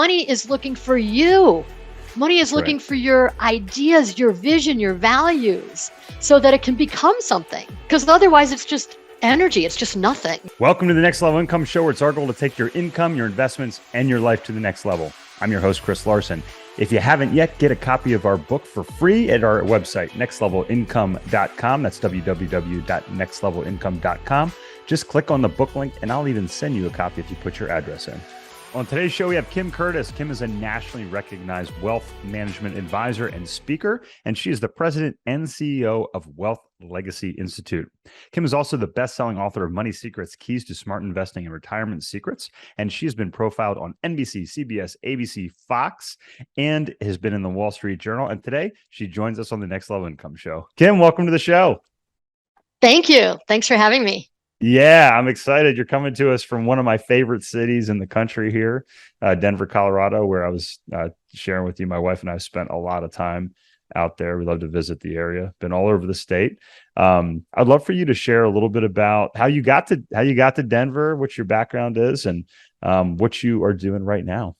money is looking for you. Money is looking for your ideas, your vision, your values, so that it can become something. Because otherwise it's just energy. It's just nothing. Welcome to the Next Level Income Show, where it's our goal to take your income, your investments, and your life to the next level. I'm your host, Chris Larson. If you haven't yet, get a copy of our book for free at our website, nextlevelincome.com. That's www.nextlevelincome.com. Just click on the book link, and I'll even send you a copy if you put your address in. On today's show, we have Kim Curtis. Kim is a nationally recognized wealth management advisor and speaker, and she is the president and CEO of Wealth Legacy Institute. Kim is also the best-selling author of Money Secrets, Keys to Smart Investing and Retirement Secrets, and she has been profiled on NBC, CBS, ABC, Fox, and has been in the Wall Street Journal. And today, she joins us on the Next Level Income Show. Kim, welcome to the show. Thank you. Thanks for having me. Yeah, I'm excited. You're coming to us from one of my favorite cities in the country here, Denver, Colorado, where I was sharing with you. My wife and I spent a lot of time out there. We love to visit the area. Been all over the state. I'd love for you to share a little bit about how you got to Denver, what your background is, and what you are doing right now.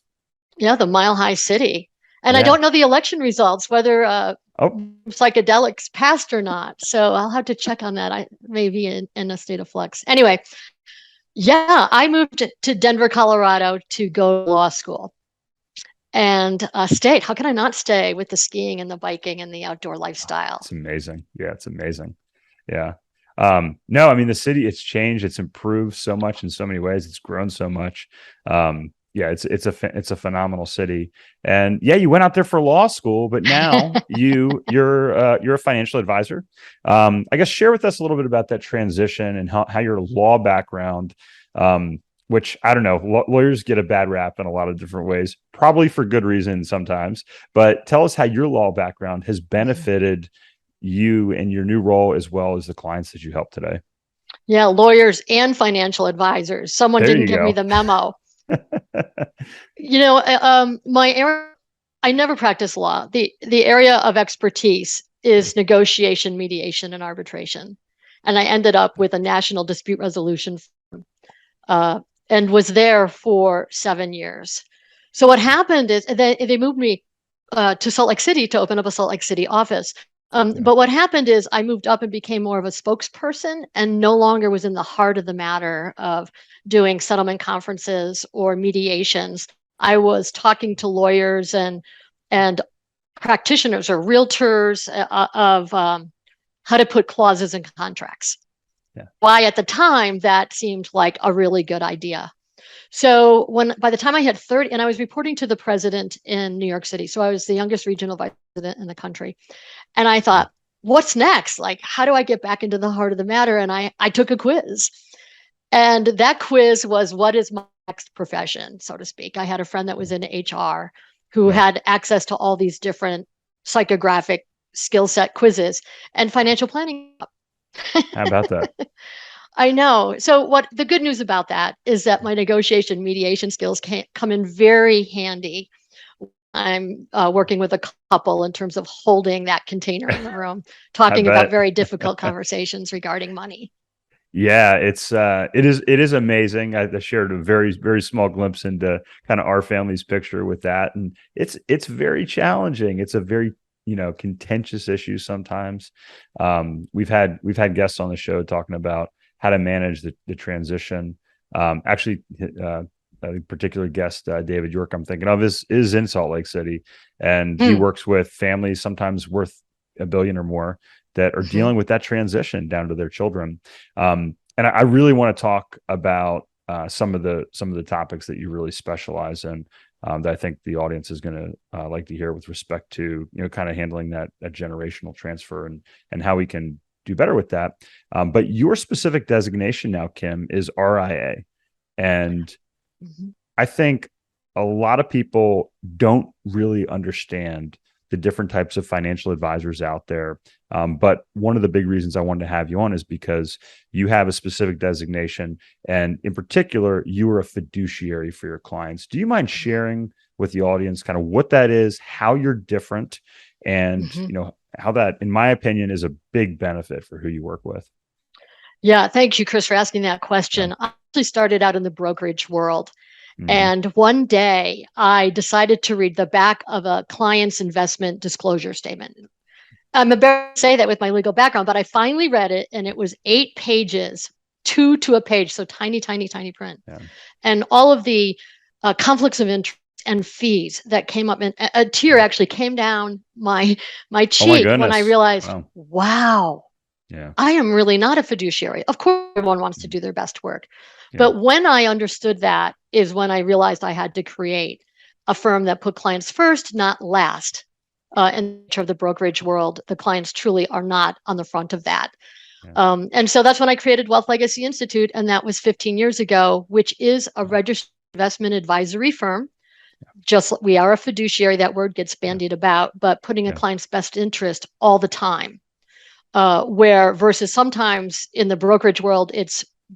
Yeah, the Mile High City. And I don't know the election results, whether psychedelics passed or not. So I'll have to check on that. I may be in a state of flux. Anyway, yeah, I moved to Denver, Colorado to go to law school and stayed. How can I not stay with the skiing and the biking and the outdoor lifestyle? It's amazing. Yeah, it's amazing. Yeah. No, I mean, the city, it's changed. It's improved so much in so many ways. It's grown so much. Yeah, it's a phenomenal city, and yeah, you went out there for law school, but now you're a financial advisor. I guess share with us a little bit about that transition and how your law background, which I don't know, lawyers get a bad rap in a lot of different ways, probably for good reason sometimes. But tell us how your law background has benefited you and your new role, as well as the clients that you help today. Yeah, lawyers and financial advisors. Someone didn't give me the memo. My area, I never practiced law. The area of expertise is negotiation, mediation, and arbitration. And I ended up with a national dispute resolution firm, and was there for 7 years. So what happened is they moved me to Salt Lake City to open up a Salt Lake City office. But what happened is I moved up and became more of a spokesperson and no longer was in the heart of the matter of doing settlement conferences or mediations. I was talking to lawyers and practitioners or realtors of how to put clauses in contracts. Yeah. Why at the time that seemed like a really good idea. So by the time I had 30, and I was reporting to the president in New York City, so I was the youngest regional vice president in the country. And I thought, what's next? Like, how do I get back into the heart of the matter? And I took a quiz. And that quiz was, what is my next profession, so to speak? I had a friend that was in HR who had access to all these different psychographic skill set quizzes, and financial planning. How about that? I know. So what the good news about that is that my negotiation mediation skills come in very handy. I'm working with a couple in terms of holding that container in the room, talking about very difficult conversations regarding money. Yeah, it is amazing. I shared a very, very small glimpse into kind of our family's picture with that. And it's very challenging. It's a very, contentious issue sometimes. We've had guests on the show talking about how to manage the transition. Actually, a particular guest, David York, I'm thinking of, is in Salt Lake City, and he works with families sometimes worth $1 billion or more that are dealing with that transition down to their children. And I really want to talk about some of the topics that you really specialize in, that I think the audience is going to like to hear with respect to kind of handling that generational transfer and how we can do better with that. But your specific designation now, Kim, is RIA. And I think a lot of people don't really understand the different types of financial advisors out there. But one of the big reasons I wanted to have you on is because you have a specific designation. And in particular, you are a fiduciary for your clients. Do you mind sharing with the audience kind of what that is, how you're different, and how that, in my opinion, is a big benefit for who you work with? Yeah, thank you, Chris, for asking that question. I actually started out in the brokerage world. And one day I decided to read the back of a client's investment disclosure statement. I'm embarrassed to say that with my legal background, but I finally read it, and it was 8 pages, 2 to a page, so tiny, tiny, tiny print. Yeah. And all of the conflicts of interest and fees that came up, and a tear actually came down my cheek when I realized, wow, yeah, I am really not a fiduciary. Of course, everyone wants to do their best work. Yeah. But when I understood that is when I realized I had to create a firm that put clients first, not last. In the brokerage world, the clients truly are not on the front of that. Yeah. And so that's when I created Wealth Legacy Institute, and that was 15 years ago, which is a registered investment advisory firm. Just we are a fiduciary, that word gets bandied about, but putting a client's best interest all the time. Where versus sometimes in the brokerage world,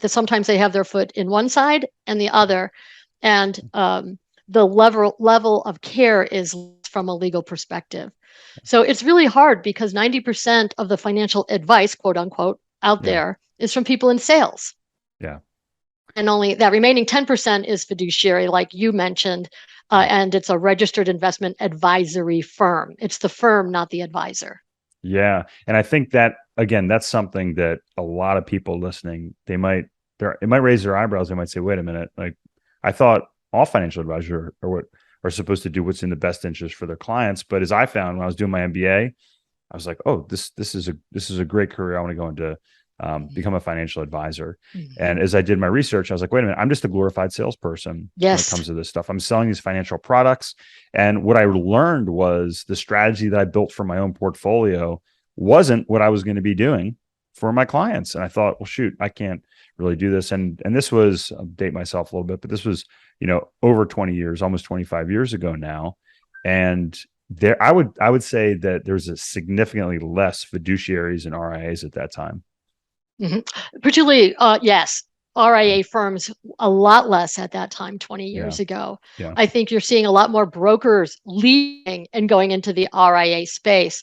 sometimes they have their foot in one side and the other, and the level of care is from a legal perspective. So it's really hard because 90% of the financial advice, quote unquote, out there is from people in sales. Yeah. And only that remaining 10% is fiduciary, like you mentioned, and it's a registered investment advisory firm. It's the firm, not the advisor. Yeah. And I think that, again, that's something that a lot of people listening, it might raise their eyebrows. They might say, wait a minute, like I thought all financial advisors are supposed to do what's in the best interest for their clients. But as I found when I was doing my MBA, I was like, oh, this is a great career. I want to go into become a financial advisor. Mm-hmm. And as I did my research, I was like, wait a minute, I'm just a glorified salesperson when it comes to this stuff. I'm selling these financial products. And what I learned was the strategy that I built for my own portfolio wasn't what I was going to be doing for my clients. And I thought, well, shoot, I can't really do this. And this was, I'll date myself a little bit, but this was, over 20 years, almost 25 years ago now. And I would say that there's a significantly less fiduciaries and RIAs at that time. Mm-hmm. Particularly, yes, RIA firms a lot less at that time, 20 years ago. Yeah. I think you're seeing a lot more brokers leaving and going into the RIA space.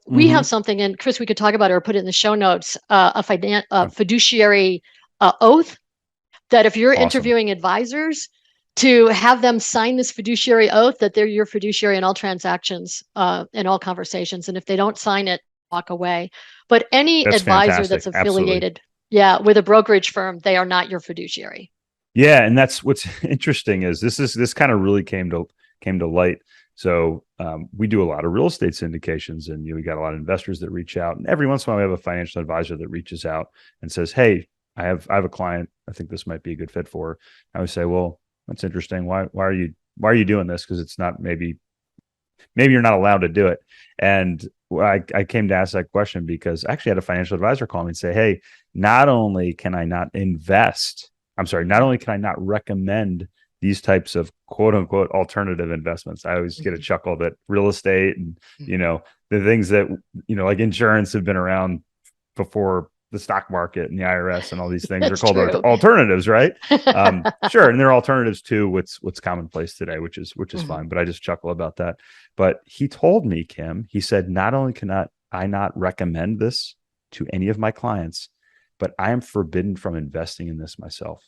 We have something, and Chris, we could talk about it or put it in the show notes, a fiduciary oath that if you're interviewing advisors, to have them sign this fiduciary oath that they're your fiduciary in all transactions, in all conversations. And if they don't sign it, walk away. But any advisor that's affiliated, with a brokerage firm, they are not your fiduciary. Yeah, and that's what's interesting is this kind of really came to light. So we do a lot of real estate syndications, and we got a lot of investors that reach out, and every once in a while we have a financial advisor that reaches out and says, "Hey, I have a client. I think this might be a good fit for her." I would say, "Well, that's interesting. Why are you doing this? Because it's not maybe you're not allowed to do it." And I came to ask that question because I actually had a financial advisor call me and say, "Hey, not only can I not recommend these types of quote unquote alternative investments." I always get a chuckle that real estate and, the things that, like insurance have been around before the stock market and the IRS and all these things are called alternatives, right? Sure. And they're alternatives to what's commonplace today, which is fine. But I just chuckle about that. But he told me, Kim, he said, not only can I not recommend this to any of my clients, but I am forbidden from investing in this myself.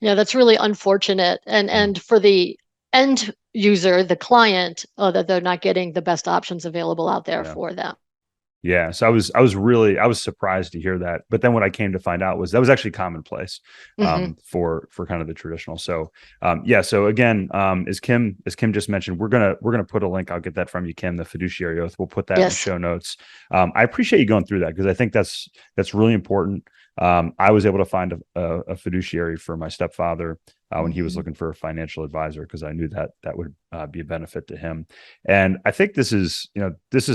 Yeah, that's really unfortunate. And for the end user, the client, that they're not getting the best options available out there for them. Yeah. So I was surprised to hear that. But then what I came to find out was that was actually commonplace for kind of the traditional. So so again, as Kim just mentioned, we're gonna put a link. I'll get that from you, Kim, the fiduciary oath. We'll put that in the show notes. I appreciate you going through that because I think that's really important. I was able to find a fiduciary for my stepfather when he was looking for a financial advisor because I knew that would be a benefit to him. And I think this is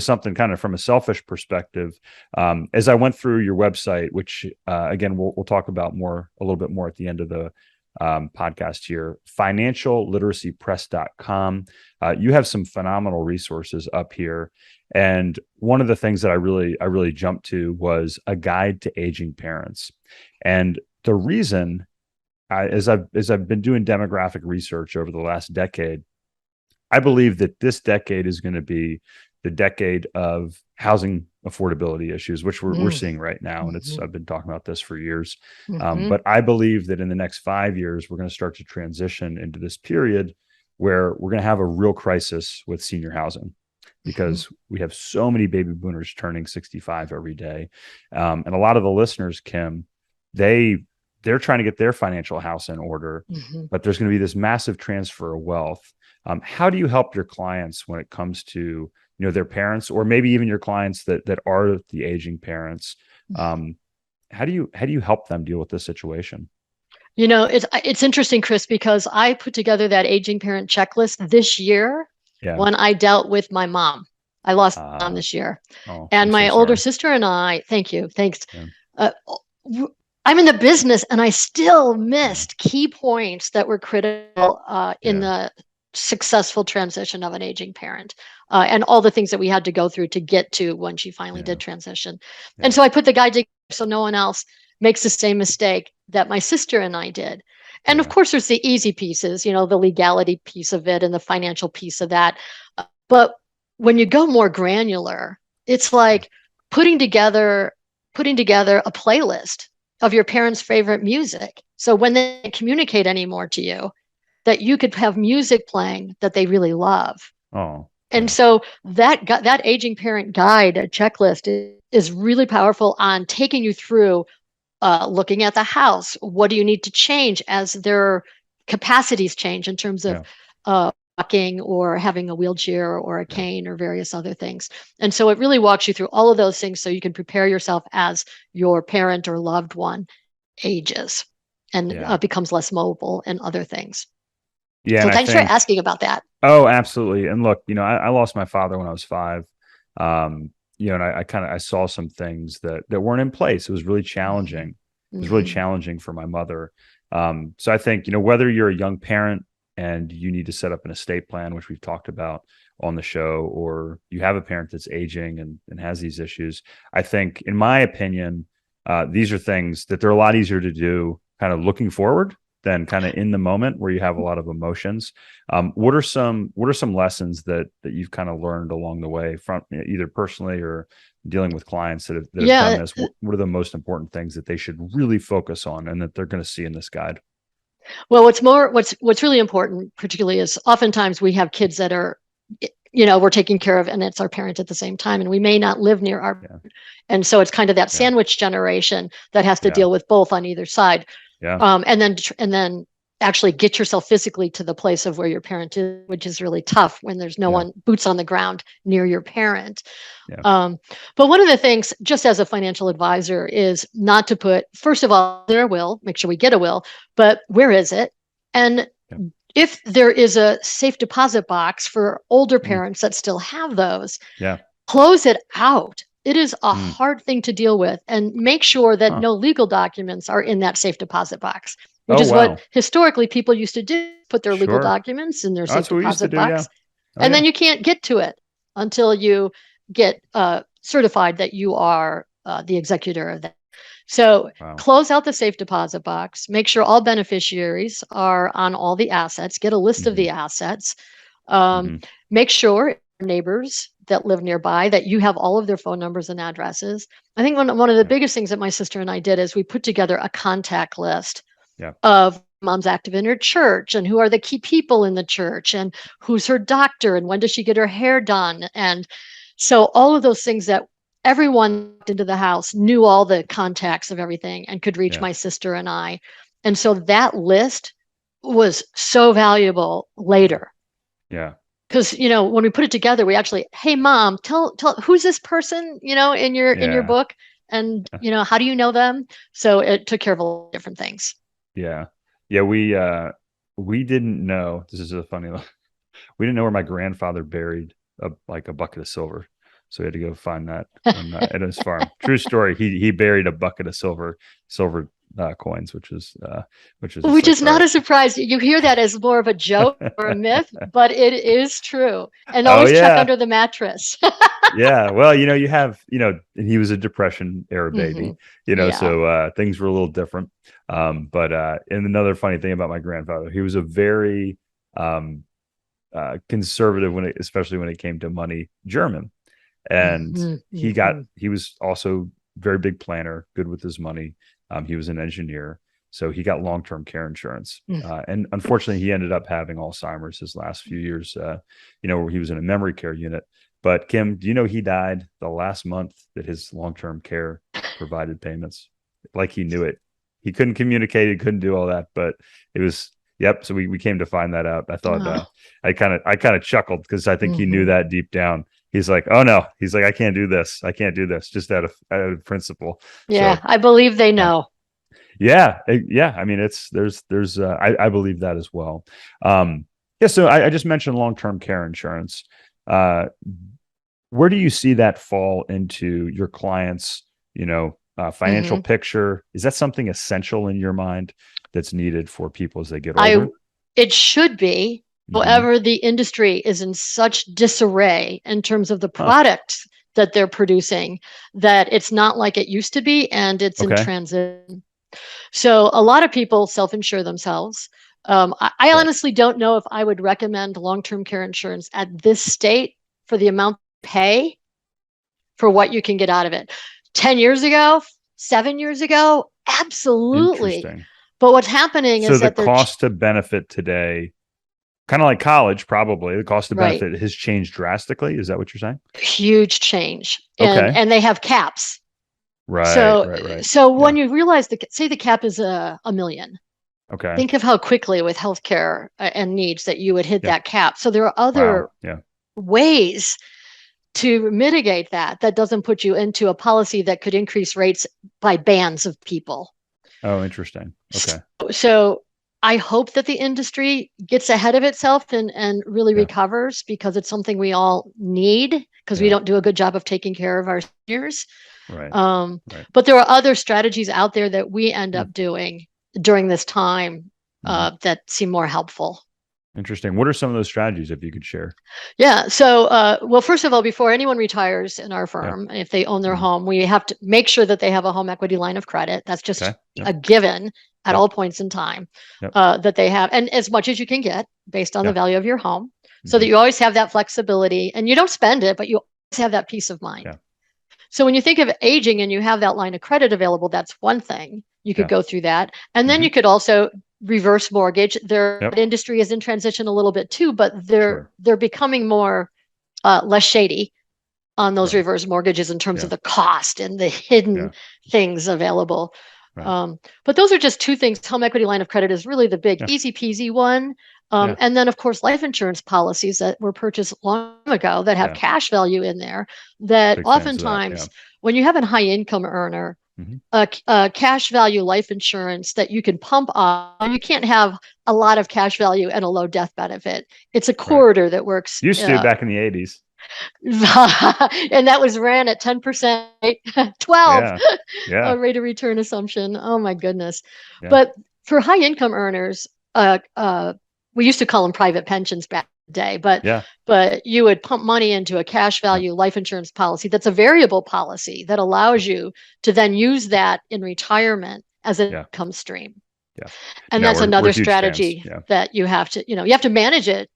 something kind of from a selfish perspective. As I went through your website, which again we'll talk about a little bit more at the end of the podcast here, financialliteracypress.com. You have some phenomenal resources up here. And one of the things that I really jumped to was a guide to aging parents. And the reason, as I've been doing demographic research over the last decade, I believe that this decade is going to be the decade of housing affordability issues, which we're seeing right now. And Mm-hmm. I've been talking about this for years. Mm-hmm. But I believe that in the next 5 years, we're going to start to transition into this period where we're going to have a real crisis with senior housing, because we have so many baby boomers turning 65 every day. And a lot of the listeners, Kim, they're trying to get their financial house in order, but there's going to be this massive transfer of wealth. How do you help your clients when it comes to, their parents, or maybe even your clients that are the aging parents? How do you help them deal with this situation? It's interesting, Chris, because I put together that aging parent checklist this yew when I dealt with my mom. I lost my mom this year. Oh, And I'm my so older sorry. sister and I, thank you, thanks. Yeah. Uh, I'm in the business and I still Yeah. missed key points that were critical in Yeah. the successful transition of an aging parent, and all the things that we had to go through to get to when she finally Yeah. did transition. Yeah. And so I put the guide together so no one else makes the same mistake that my sister and I did. And of Yeah. course, there's the easy pieces, the legality piece of it and the financial piece of that. But when you go more granular, it's like putting together a playlist of your parents' favorite music. So when they can't communicate anymore to you, that you could have music playing that they really love. Oh, And yeah. so that aging parent guide, a checklist, is really powerful on taking you through looking at the house. What do you need to change as their capacities change in terms of walking or having a wheelchair or a cane or various other things? And so it really walks you through all of those things so you can prepare yourself as your parent or loved one ages and becomes less mobile and other things. Yeah. So And I thanks for think, asking about that. oh, absolutely. And look, I lost my father when I was 5. And I saw some things that weren't in place. It was really challenging. It was really challenging for my mother. So I think, whether you're a young parent and you need to set up an estate plan, which we've talked about on the show, or you have a parent that's aging and has these issues, I think, in my opinion, these are things that they're a lot easier to do kind of looking forward than kind of in the moment where you have a lot of emotions. What are some lessons that you've kind of learned along the way, from either personally or dealing with clients that have done this? What are the most important things that they should really focus on and that they're going to see in this guide? Well, what's really important, particularly, is oftentimes we have kids that are, we're taking care of, and it's our parent at the same time, and we may not live near our, and so it's kind of that sandwich generation that has to deal with both on either side. And then actually get yourself physically to the place of where your parent is, which is really tough when there's no one boots on the ground near your parent. But one of the things, just as a financial advisor, is not to put, first of all, their will, make sure we get a will, but where is it? And if there is a safe deposit box for older parents that still have those, close it out. It is a hard thing to deal with, and make sure that no legal documents are in that safe deposit box, which is what historically people used to do, put their legal documents in their safe deposit box. And then you can't get to it until you get certified that you are the executor of that. So close out the safe deposit box, make sure all beneficiaries are on all the assets, get a list of the assets, make sure neighbors that live nearby that you have all of their phone numbers and addresses. I think one of the biggest things that my sister and I did is we put together a contact list of mom's active in her church and who are the key people in the church and who's her doctor and when does she get her hair done. And so all of those things that everyone into the house knew all the contacts of everything and could reach my sister and I. And so that list was so valuable later. Because when we put it together, we actually, hey mom, tell who's this person, in your book, and how do you know them? So it took care of a lot of different things. We didn't know. This is a funny one. We didn't know where my grandfather buried a bucket of silver, so we had to go find that at his farm. True story. He buried a bucket of silver coins, which is not a surprise. You hear that as more of a joke or a myth, but it is true. And always check under the mattress. Well, you have, and he was a Depression era baby, so things were a little different. But and another funny thing about my grandfather, he was a very conservative especially when it came to money, German. And Mhm, mhm. he was also very big planner, good with his money. He was an engineer, so he got long-term care insurance. Mm. And unfortunately, he ended up having Alzheimer's his last few years. Where he was in a memory care unit. But Kim, do you know he died the last month that his long-term care provided payments? Like he knew it. He couldn't communicate. He couldn't do all that, but it was. Yep. So we came to find that out. I thought Oh, I kind of chuckled because I think he knew mhm. that deep down. He's like, oh no, he's like, I can't do this. I can't do this just out of principle. Yeah, So I believe they yeah, know. yeah. I mean, there's I believe that as well. Yeah. So I just mentioned long-term care insurance. Uh, where do you see that fall into your clients, financial Hmm. picture? Is that something essential in your mind that's needed for people as they get I older? It should be. Hmm. However, the industry is in such disarray in terms of the Huh. products that they're producing that it's not like it used to be, and it's in Okay. transition. So a lot of people self-insure themselves. I Right. honestly don't know if I would recommend long-term care insurance at this state for the amount you pay for what you can get out of it. 10 years ago, 7 years ago, absolutely. Interesting. But what's happening So is the that they're cost to benefit today, kind of like college, probably the cost to right, benefit has changed drastically. Is that what you're saying? huge change, and Okay. and they have caps. Right. So Right. Right. so Yeah. when you realize the say the cap is a million, Okay. think of how quickly with healthcare and needs that you would hit Yep. that cap. So there are Wow. other Yeah. ways to mitigate that doesn't put you into a policy that could increase rates by bands of people. Oh, interesting. Okay. So I hope that the industry gets ahead of itself and really Yeah. recovers, because it's something we all need, because we Yeah. don't do a good job of taking care of our seniors. Right. Um, Right. but there are other strategies out there that we end Hmm. up doing during this time Hmm. that seem more helpful. Interesting. What are some of those strategies, if you could share? Yeah. So, well, first of all, before anyone retires in our Yeah. firm, if they own their Hmm. home, we have to make sure that they have a home equity line of credit. That's just Okay. Yep. a given at Yep. all points in time, Yep. that they have, and as much as you can get based on the Yeah. value of your home, so that Hmm. you always have that flexibility and you don't spend it, but you always have that peace of mind. Yeah. So when you think of aging and you have that line of credit available, that's one thing. You could Yeah. go through that. And then Hmm. you could also reverse mortgage. Their Yep. industry is in transition a little bit too, but they're Sure. they're becoming more less shady on those Right. reverse mortgages in terms of Yeah. the cost and the hidden Yeah. things available. Right. But those are just two things. Home equity line of credit is really the big Yeah. easy peasy one. Yeah. And then, of course, life insurance policies that were purchased long ago that have Yeah. cash value in there, that Big fans of that. Yeah. oftentimes, when you have a high income earner, Hmm. a cash value life insurance that you can pump on, you can't have a lot of cash value and a low death benefit. It's a Right. corridor that works. Used to back in the 80s. And that was ran at 10%, 12 Yeah. Yeah. rate of return assumption. Oh my goodness. Yeah. But for high income earners, we used to call them private pensions back in the day, Yeah. but you would pump money into a cash Yeah. value life insurance policy that's a variable policy that allows you to then use that in retirement as an Yeah. income stream. Yeah. And No, that's we're another huge fans. strategy Yeah. that you have to, you have to manage it,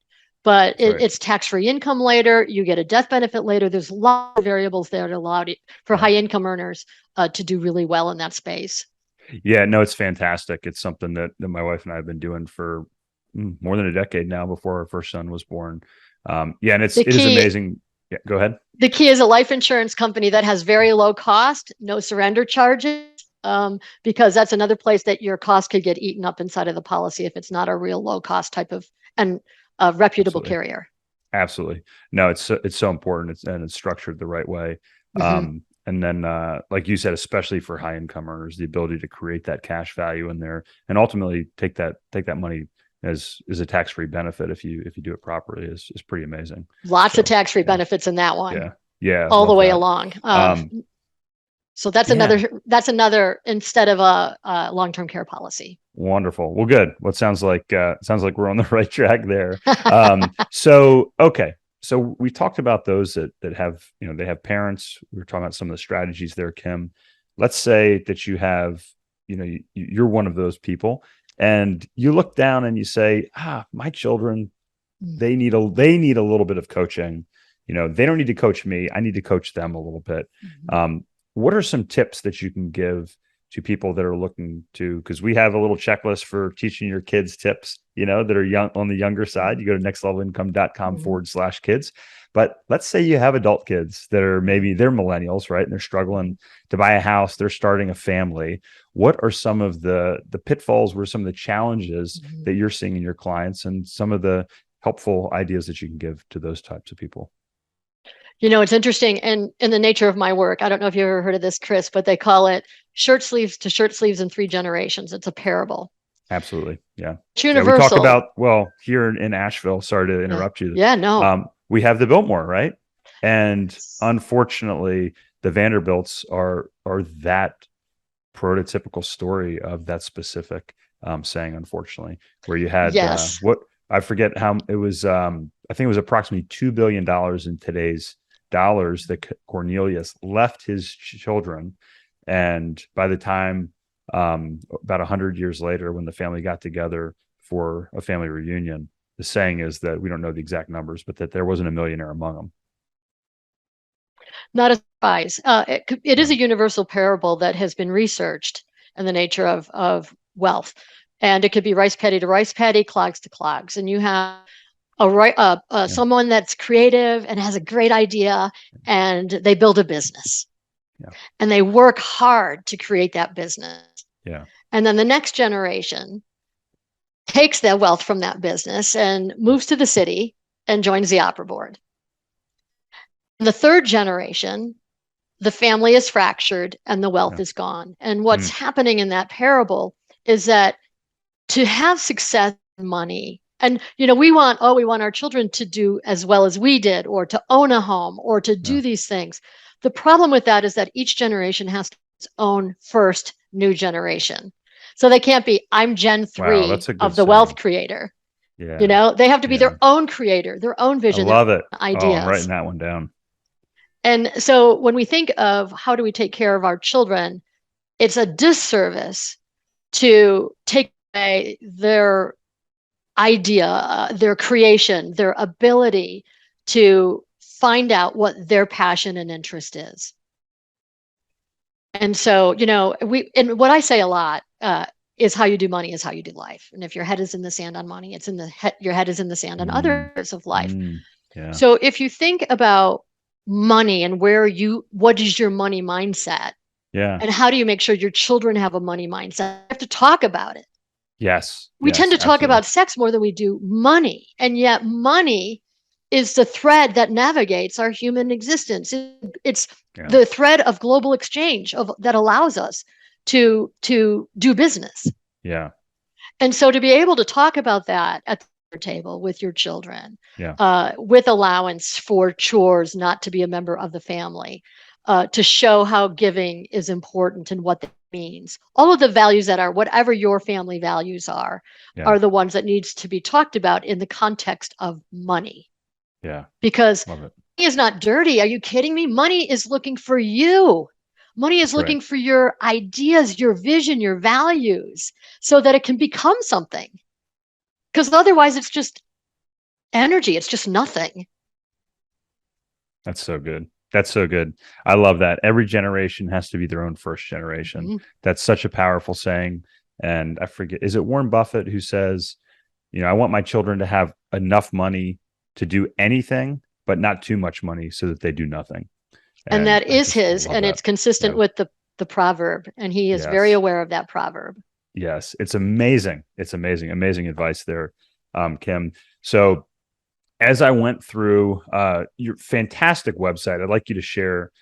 but That's right. it's tax-free income later. You get a death benefit later. There's a lot of variables there that allow it for Yeah. high income earners to do really well in that space. Yeah. No, it's fantastic. It's something that my wife and I have been doing for more than a decade now before our first son was born. Yeah. And The it is key, amazing. Yeah. Go ahead. the key is a life insurance company that has very low cost, no surrender charges, because that's another place that your cost could get eaten up inside of the policy if it's not a real low cost type of and a reputable Absolutely. carrier. Absolutely. No, it's so important. It's structured the right way. Mm-hmm. And then, like you said, especially for high income earners, the ability to create that cash value in there and ultimately take that money as a tax free benefit if you do it properly is pretty amazing. Lots of So tax-free yeah, benefits in that one, yeah, yeah. all the Love way that. along. Um, So that's yeah, another instead of a long-term care policy. wonderful. Well, good. Well, it sounds like we're on the right track there. So okay. So we talked about those that have, they have parents. We were talking about some of the strategies there, Kim. Let's say that you have, you're one of those people and you look down and you say, my children, they need a little bit of coaching. they don't need to coach me. I need to coach them a little bit. What are some tips that you can give to people that are looking to, because we have a little checklist for teaching your kids tips, that are young on the younger side. You go to nextlevelincome.com/kids. But let's say you have adult kids that are maybe they're millennials, right? And they're struggling to buy a house. They're starting a family. What are some of the pitfalls? What are some of the challenges that you're seeing in your clients, and some of the helpful ideas that you can give to those types of people? It's interesting. And in the nature of my work, I don't know if you ever heard of this, Chris, but they call it shirt sleeves to shirt sleeves in 3 generations. It's a parable. Absolutely. Yeah. It's universal. We talk about, here in Asheville, sorry to interrupt you. Yeah, no. We have the Biltmore, right? And unfortunately, the Vanderbilts are that prototypical story of that specific saying, unfortunately, where you had what I forget how it was. I think it was approximately $2 billion in today's dollars that Cornelius left his children. And by the time about 100 years later, when the family got together for a family reunion, the saying is that we don't know the exact numbers, but that there wasn't a millionaire among them. Not a surprise. It is a universal parable that has been researched in the nature of wealth. And it could be rice paddy to rice paddy, clogs to clogs. And you have someone that's creative and has a great idea, and they build a business. And they work hard to create that business. And then the next generation takes their wealth from that business and moves to the city and joins the opera board. In the third generation, the family is fractured and the wealth is gone. And what's happening in that parable is that to have success in money, and we want our children to do as well as we did, or to own a home, or to do these things. The problem with that is that each generation has its own first new generation. So they can't be, I'm Gen 3 of the wealth creator. They have to be their own creator, their own vision. I love it. Ideas. I'm writing that one down. And so when we think of how do we take care of our children, it's a disservice to take away their idea, their creation, their ability to find out what their passion and interest is. And so, and what I say a lot is how you do money is how you do life. And if your head is in the sand on money, your head is in the sand on other areas of life. So if you think about money and what is your money mindset? And how do you make sure your children have a money mindset? You have to talk about it. We tend to talk about sex more than we do money. And yet money is the thread that navigates our human existence. It's the thread of global exchange that allows us to do business. And so to be able to talk about that at the table with your children, with allowance for chores, not to be a member of the family, to show how giving is important and what that means. All of the values that are whatever your family values are the ones that needs to be talked about in the context of money. Because money is not dirty. Are you kidding me? Money is looking for you. Money is looking for your ideas, your vision, your values, so that it can become something. Because otherwise it's just energy. It's just nothing. That's so good. That's so good. I love that. Every generation has to be their own first generation. That's such a powerful saying. And I forget, is it Warren Buffett who says, I want my children to have enough money to do anything, but not too much money so that they do nothing. And that is his, and it's consistent with the proverb. And he is very aware of that proverb. Yes. It's amazing. It's amazing. Amazing advice there, Kim. So as I went through your fantastic website, I'd like you to share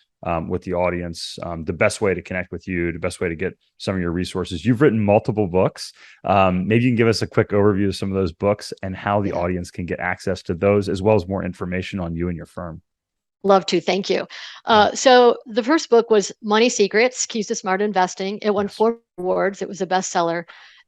with the audience the best way to connect with you, the best way to get some of your resources. You've written multiple books. Maybe you can give us a quick overview of some of those books and how the audience can get access to those, as well as more information on you and your firm. Love to. Thank you. So the first book was Money Secrets, Keys to Smart Investing. It won 4 awards. It was a bestseller.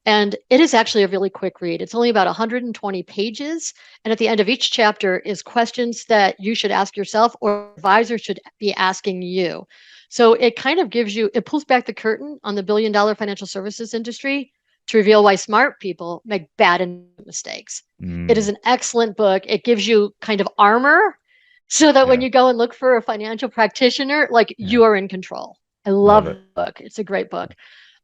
And it is actually a really quick read. It's only about 120 pages. And at the end of each chapter is questions that you should ask yourself or advisors should be asking you. So it kind of it pulls back the curtain on the billion-dollar financial services industry to reveal why smart people make bad mistakes. It is an excellent book. It gives you kind of armor so that when you go and look for a financial practitioner, like you are in control. I love the book. It's a great book.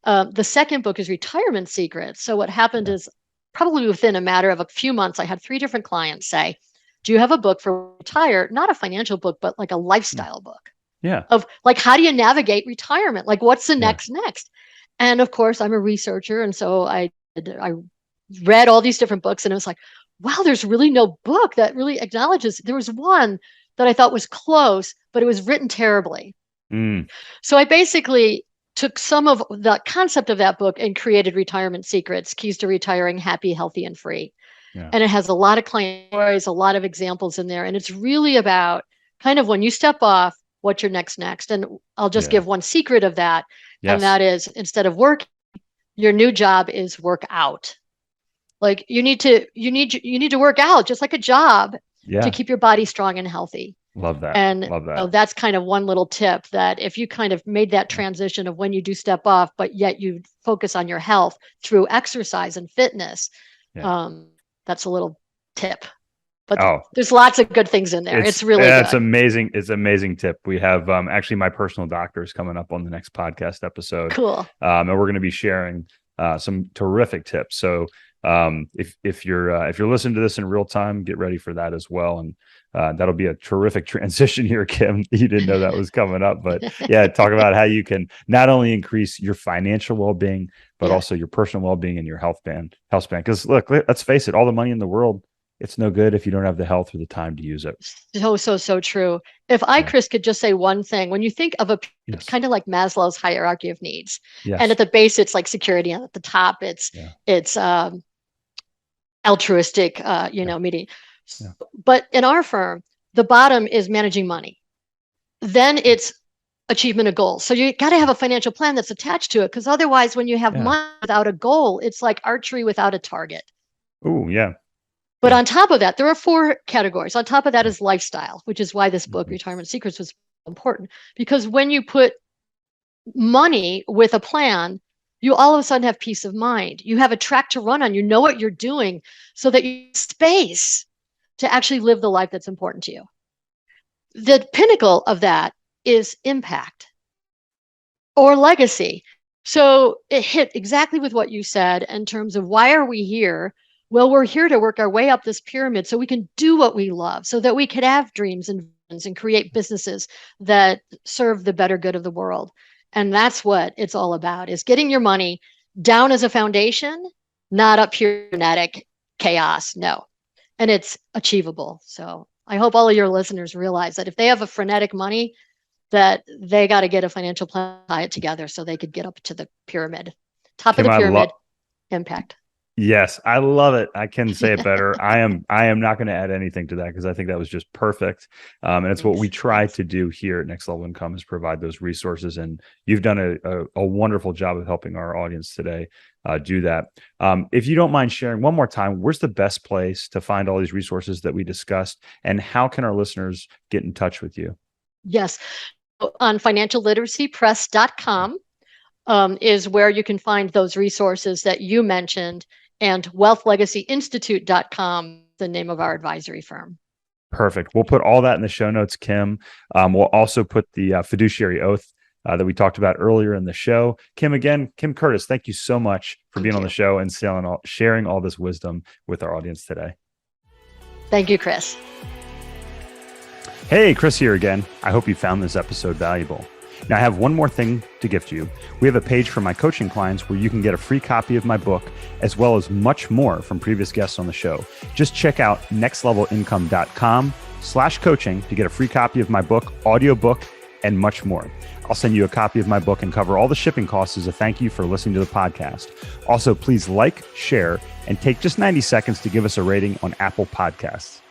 The second book is Retirement Secrets. So what happened is probably within a matter of a few months, I had 3 different clients say, do you have a book for retire? Not a financial book, but like a lifestyle book. Yeah. Of like, how do you navigate retirement? Like, what's the next? And of course, I'm a researcher. And so I read all these different books and it was like, wow, there's really no book that really acknowledges. There was one that I thought was close, but it was written terribly. So I basically took some of the concept of that book and created Retirement Secrets, Keys to Retiring Happy, Healthy, and Free. And it has a lot of client stories, a lot of examples in there. And it's really about kind of when you step off, what's your next. And I'll just give one secret of that. And that is, instead of work, your new job is work out. Like you need to work out just like a job to keep your body strong and healthy. Love that. And love that. So that's kind of one little tip, that if you kind of made that transition of when you do step off, but yet you focus on your health through exercise and fitness, that's a little tip. But there's lots of good things in there. It's really good. It's amazing. It's an amazing tip. We have actually my personal doctor is coming up on the next podcast episode. Cool. And we're going to be sharing some terrific tips. So if you're listening to this in real time, get ready for that as well. And that'll be a terrific transition here, Kim. You didn't know that was coming up, but talk about how you can not only increase your financial well-being, but also your personal well-being and your health span. Because look, let's face it, all the money in the world, it's no good if you don't have the health or the time to use it. So true. If I, Chris, could just say one thing, when you think of it's kind of like Maslow's hierarchy of needs, and at the base, it's like security, and at the top, it's altruistic, meeting. But in our firm, the bottom is managing money. Then it's achievement of goals. So you got to have a financial plan that's attached to it, because otherwise, when you have money without a goal, it's like archery without a target. Oh, yeah. But on top of that, there are 4 categories. On top of that is lifestyle, which is why this book, Retirement Secrets, was important. Because when you put money with a plan, you all of a sudden have peace of mind. You have a track to run on. You know what you're doing, so that you have space to actually live the life that's important to you. The pinnacle of that is impact or legacy. So it hit exactly with what you said in terms of why are we here? Well, we're here to work our way up this pyramid so we can do what we love, so that we could have dreams and visions and create businesses that serve the better good of the world. And that's what it's all about, is getting your money down as a foundation, not up here frenetic chaos. No. And it's achievable. So I hope all of your listeners realize that if they have a frenetic money, that they got to get a financial plan, tie it together so they could get up to the pyramid. Top of the pyramid, impact. Yes, I love it. I can say it better. I am not going to add anything to that, because I think that was just perfect. And it's what we try to do here at Next Level Income, is provide those resources. And you've done a wonderful job of helping our audience today do that. If you don't mind sharing one more time, where's the best place to find all these resources that we discussed, and how can our listeners get in touch with you? Yes, on financialliteracypress.com is where you can find those resources that you mentioned. And wealthlegacyinstitute.com, the name of our advisory firm. Perfect. We'll put all that in the show notes, Kim. We'll also put the fiduciary oath that we talked about earlier in the show. Kim Curtis, thank you so much for being on the show and sharing all this wisdom with our audience today. Thank you, Chris. Hey, Chris here again. I hope you found this episode valuable. Now, I have one more thing to gift you. We have a page for my coaching clients where you can get a free copy of my book, as well as much more from previous guests on the show. Just check out nextlevelincome.com/coaching to get a free copy of my book, audiobook, and much more. I'll send you a copy of my book and cover all the shipping costs as a thank you for listening to the podcast. Also, please like, share, and take just 90 seconds to give us a rating on Apple Podcasts.